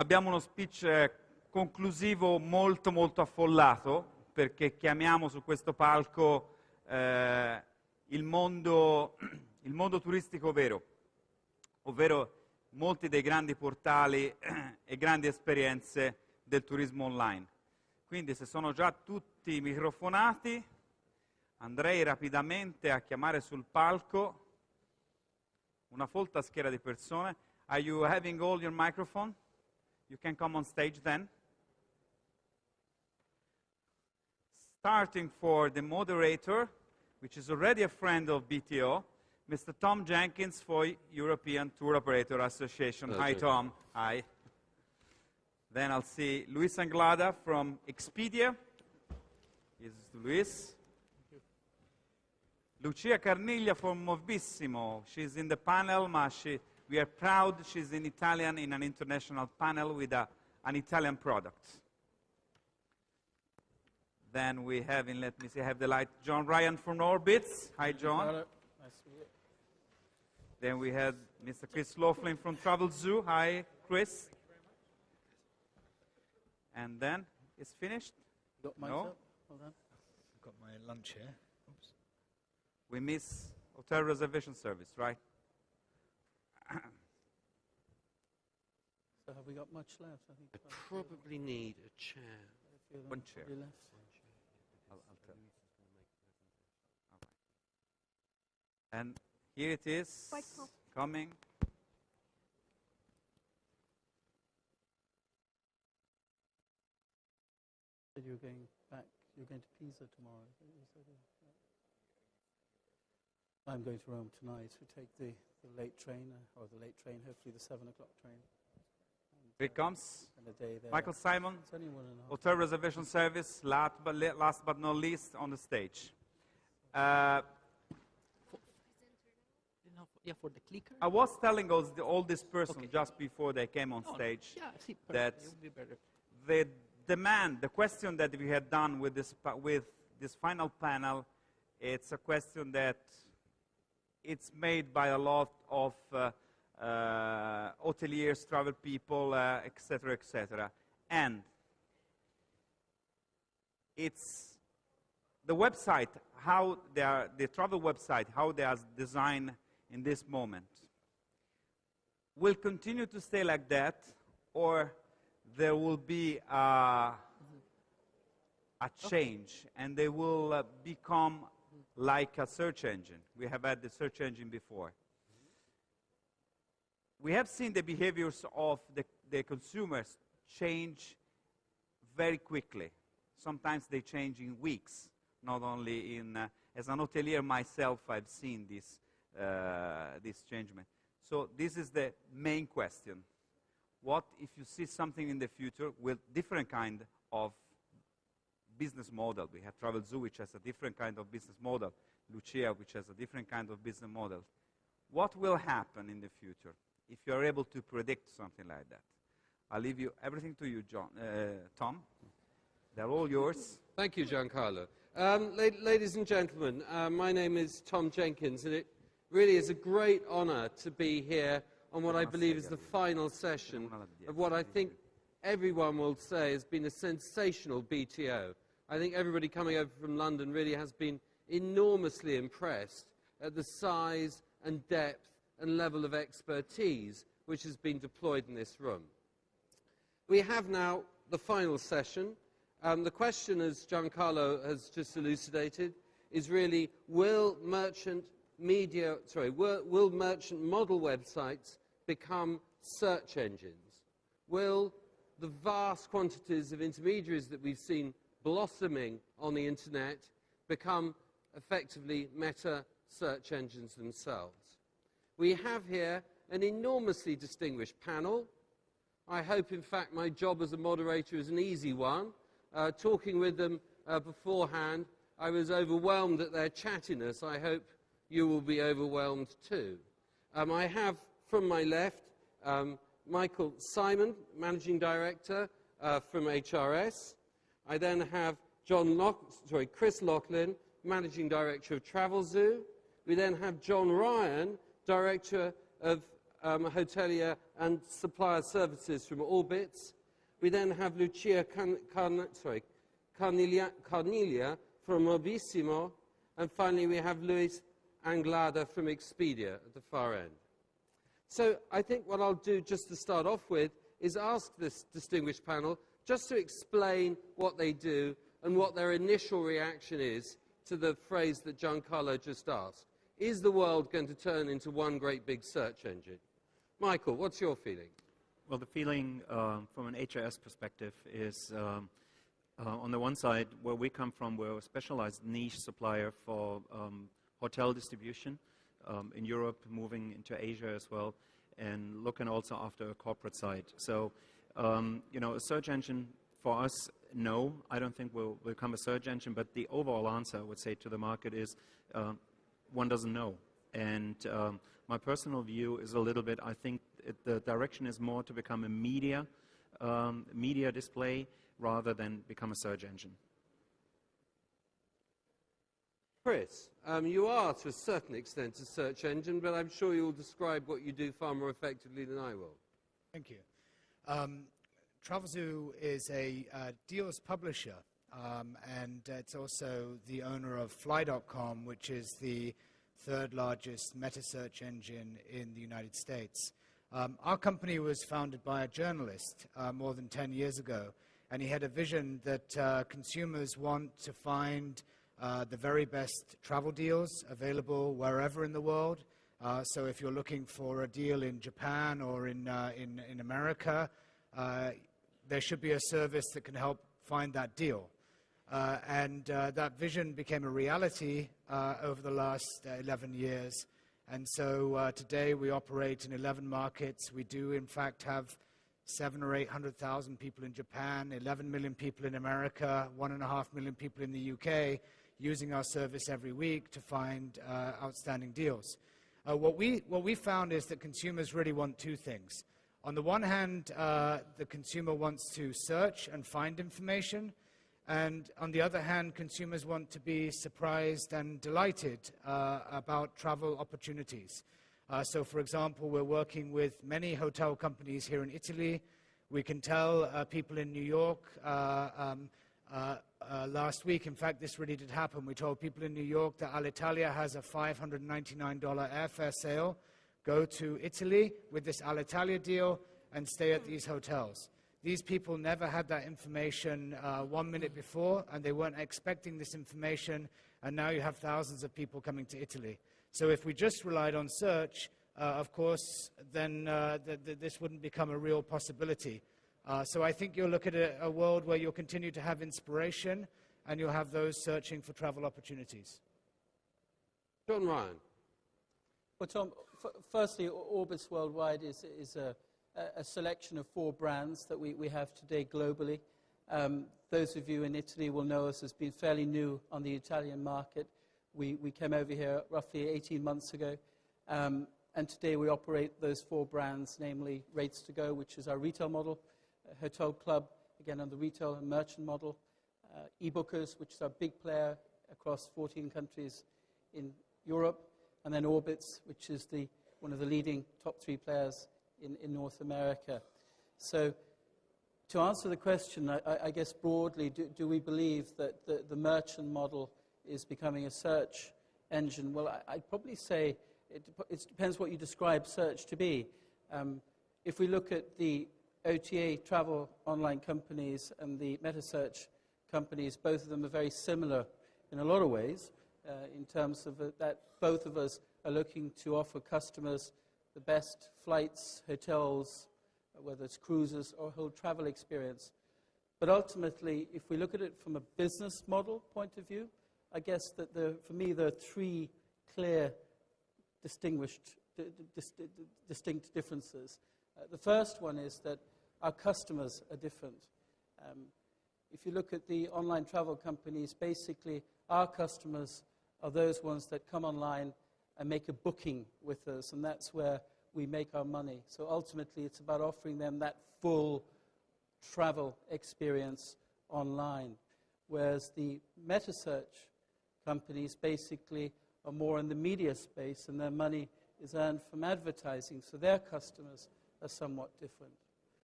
Abbiamo uno speech conclusivo molto molto affollato, perché chiamiamo su questo palco il mondo turistico vero, ovvero molti dei grandi portali e grandi esperienze del turismo online. Quindi se sono già tutti microfonati, andrei rapidamente a chiamare sul palco una folta schiera di persone. Are you having all your microphone? You can come on stage then. Starting for the moderator, which is already a friend of BTO, Mr. Tom Jenkins for European Tour Operator Association. Hi, Tom. Hi. Then I'll see Luis Anglada from Expedia. This is Luis. Lucia Carniglia from Mobissimo. She's in the panel, we are proud she's in Italian in an international panel with an Italian product. Then we have, let me see, I have the light, John Ryan from Orbitz. Hi, John. Hello. Nice to meet you. Then we have Mr. Chris Loughlin from TravelZoo. Hi, Chris. And then, it's finished? Got No? Hold on. I've got my lunch here. Oops. We miss hotel reservation service, right? So have we got much left? I think I probably need a chair. One chair. Left. I'll tell you. All right. And here it is, coming. Said you were going back. You're going to Pisa tomorrow. I'm going to Rome tonight. We take the late train, hopefully the 7 o'clock train. Here it comes. And a day there. Michael Simon, It's only 1.5 hotel reservation service, last but not least, on the stage. Yeah, for the clicker. I was telling all these persons just before they came on stage Yeah, I see. that It would be better. the demand, the question that we had done with this final panel, it's a question that it's made by a lot of hoteliers, travel people, etc., etc. And it's the website, the travel website, how they are designed in this moment, will continue to stay like that, or there will be a change, and they will become like a search engine. We have had the search engine before. We have seen the behaviors of the consumers change very quickly. Sometimes they change in weeks, not only in, as an hotelier myself, I've seen this changement. So this is the main question. What if you see something in the future with different kind of business model? We have TravelZoo, which has a different kind of business model. Lucia, which has a different kind of business model. What will happen in the future if you are able to predict something like that? I'll leave everything to you, Tom. They're all yours. Thank you, Giancarlo. Ladies and gentlemen, my name is Tom Jenkins, and it really is a great honor to be here on what I believe is the final session of what I think everyone will say has been a sensational BTO. I think everybody coming over from London really has been enormously impressed at the size and depth and level of expertise which has been deployed in this room. We have now the final session. The question, as Giancarlo has just elucidated, is really, will merchant model websites become search engines? Will the vast quantities of intermediaries that we've seen blossoming on the internet become effectively meta search engines themselves? We have here an enormously distinguished panel. I hope, in fact, my job as a moderator is an easy one. Talking with them beforehand, I was overwhelmed at their chattiness. I hope you will be overwhelmed too. I have, from my left, Michael Simon, Managing Director from HRS. I then have Chris Loughlin, Managing Director of TravelZoo. We then have John Ryan, Director of hotelier and supplier services from Orbitz. We then have Lucia Carniglia from Mobissimo. And finally, we have Luis Anglada from Expedia at the far end. So I think what I'll do just to start off with is ask this distinguished panel just to explain what they do and what their initial reaction is to the phrase that Giancarlo just asked. Is the world going to turn into one great big search engine? Michael, what's your feeling? Well, the feeling from an HRS perspective is, on the one side, where we come from, we're a specialized niche supplier for hotel distribution in Europe, moving into Asia as well, and looking also after a corporate side. So, you know, a search engine for us, no, I don't think we'll become a search engine, but the overall answer, I would say, to the market is one doesn't know. And my personal view is a little bit, I think the direction is more to become a media display rather than become a search engine. Chris, you are to a certain extent a search engine, but I'm sure you'll describe what you do far more effectively than I will. Thank you. TravelZoo is a deals publisher, and it's also the owner of Fly.com, which is the third largest meta search engine in the United States. Our company was founded by a journalist more than 10 years ago, and he had a vision that consumers want to find the very best travel deals available wherever in the world. So if you're looking for a deal in Japan or in America, there should be a service that can help find that deal. And that vision became a reality over the last 11 years. And so today we operate in 11 markets. We do, in fact, have 700,000 or 800,000 people in Japan, 11 million people in America, 1.5 million people in the UK using our service every week to find outstanding deals. What we found is that consumers really want two things. On the one hand, the consumer wants to search and find information. And on the other hand, consumers want to be surprised and delighted about travel opportunities. So, for example, we're working with many hotel companies here in Italy. We can tell people in New York last week, in fact, this really did happen. We told people in New York that Alitalia has a $599 airfare sale. Go to Italy with this Alitalia deal and stay at these hotels. These people never had that information 1 minute before, and they weren't expecting this information, and now you have thousands of people coming to Italy. So if we just relied on search, of course, then this wouldn't become a real possibility. So I think you'll look at a world where you'll continue to have inspiration, and you'll have those searching for travel opportunities. John Ryan. Well, Tom, firstly, Orbitz Worldwide is a selection of 4 brands that we have today globally. Those of you in Italy will know us as being fairly new on the Italian market. We came over here roughly 18 months ago, and today we operate those 4 brands, namely Rates to Go, which is our retail model, Hotel Club, again on the retail and merchant model, eBookers, which is our big player across 14 countries in Europe, and then Orbitz, which is one of the leading top 3 players in North America. So to answer the question, I guess broadly, do we believe that the merchant model is becoming a search engine? Well, I'd probably say it depends what you describe search to be. If we look at the OTA travel online companies and the meta search companies, both of them are very similar in a lot of ways in terms of that both of us are looking to offer customers the best flights, hotels, whether it's cruises or whole travel experience. But ultimately, if we look at it from a business model point of view, I guess that for me there are 3 clear, distinct differences. The first one is that our customers are different. If you look at the online travel companies, basically our customers are those ones that come online and make a booking with us, and that's where we make our money. So ultimately, it's about offering them that full travel experience online, whereas the meta search companies basically are more in the media space, and their money is earned from advertising, so their customers are somewhat different.